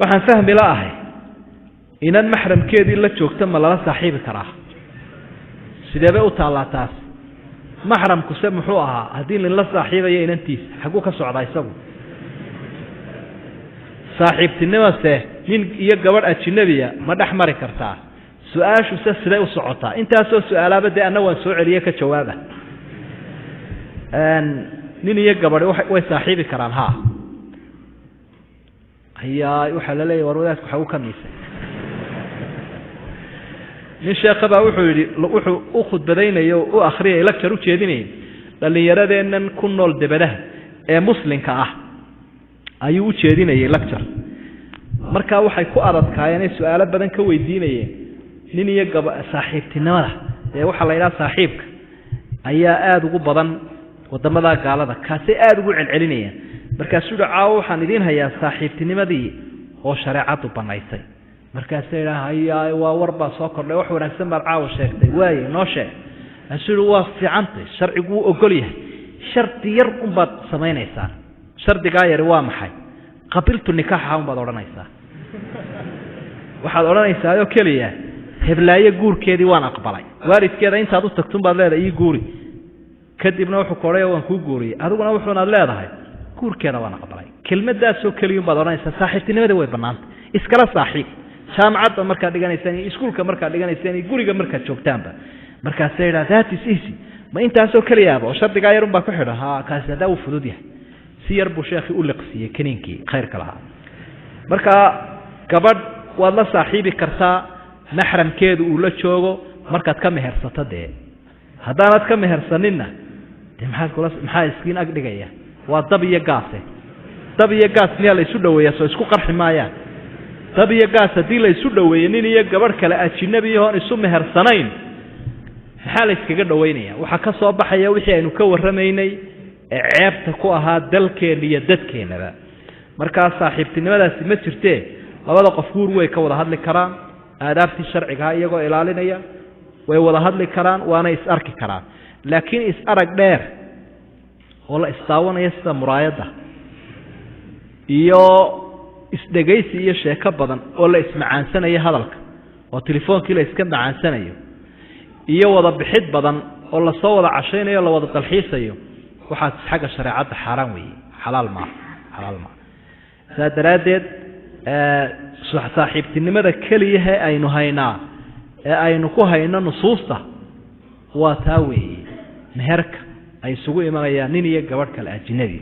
waxaan fahmi laahay inaan maxramkeedii la joogto ma lala saaxiibi karaa sideebay u taalaataas maxramku se muxuu ahaa haddii la saaxiibayo inantiisa xaguu ka socdaa isagu saaxiibtinimase nin iyo gabadh ajnabiya ma dhex mari kartaa su-aashu se siday u socotaa intaasoo su-aalaaba dee anna waan soo celiye ka jawaaba nin iyo gabadhi way saaxiibi karaan ha ayaa waxaa la leeyahay war wadaadku waxa uu ka miisay nin sheekaba wuxuu yidhi wuxuu u khudbadaynayo u akhriyay lecture u jeedinayay dhalinyaradeennan ku nool debadaha ee muslimka ah ayuu u jeedinayay lecture markaa waxay ku adadkaayeen su-aalo badan ka weydiinayeen nin iyo saaxiibtinimada ee waxaa la yidhaha saaxiibka ayaa aada ugu badan wadamada gaalada kaasay aada ugu celcelinayaan markaasuu caawo waxaan idiin hayaa saaxiibtinimadii oo shareecadu banaysay markaasay yidhaahaya waa warbaa soo kordhay wax wanaagsan baad caawo sheegtay waaye noo sheeg asuu waa fiicantay sharcigu wuu ogol yahay shardi yar unbaad samaynaysaa shardigaa yari waa maxay qabiltu nikaaxa unbaad odhanaysaa waxaad odhanaysaa oo keliya heblaayo guurkeedii waan aqbalay waalidkeeda intaad u tagtun baad leedahay ii guuri kadibna wuxuu koray waan ku guuriyay adiguna wuxuunaad leedahay guurkeeda waan aqbalay kelmadaasoo keliya baad odhanaysaa saaxiibtinimada way banaanta iskala saaxiib jaamacadda markaad dhiganaysaan iyo iskuulka markaad dhiganaysaan iyo guriga markaad joogtaanba markaasay yidhaha that is easy ma intaasoo keliyaaba oo shardigaa yarun baa ku xidhan ha kaasi haddaa uu fudud yahay si yar buu sheekhi u liqsiiyey kaniinkii khayrka lahaa marka gabadh waad la saaxiibi kartaa maxramkeedu uu la joogo markaad ka mehersato dee haddaanad ka mehersaninna dee maxaa iskiin ag dhigaya waa dab iyo gaase dab iyo gaas miyaa la isu dhaweeyaa soo isku qarxi maayaan dab iyo gaas haddii la isu dhaweeyo nin iyo gabadh kale ajinabiyahoon isu mehersanayn maxaa la iskaga dhaweynaya waxaa ka soo baxaya wixii aynu ka warramaynay ee ceebta ku ahaa dalkeenna iyo dadkeennaba markaa saaxiibtinimadaasi ma jirtee labada qof guur way ka wada hadli karaan aadaabtii sharcigaha iyagoo ilaalinaya way wada hadli karaan waana is arki karaan laakiin is arag dheer oo la istaawanaya sida muraayadda iyo isdhegaysi iyo sheeko badan oo la ismacaansanayo hadalka oo telefoonkii la iska macaansanayo iyo wada bixid badan oo lasoo wada cashaynayo la wada dalxiisayo waxaas xagga shareecadda xaaraan weeye xalaal maaha saa daraaddeed saaxiibtinimada keliyahe aynu haynaa ee aynu ku hayno nusuusta waa taa weeye meherka ay isugu imanayaan nin iyo gabadh kale ajnabi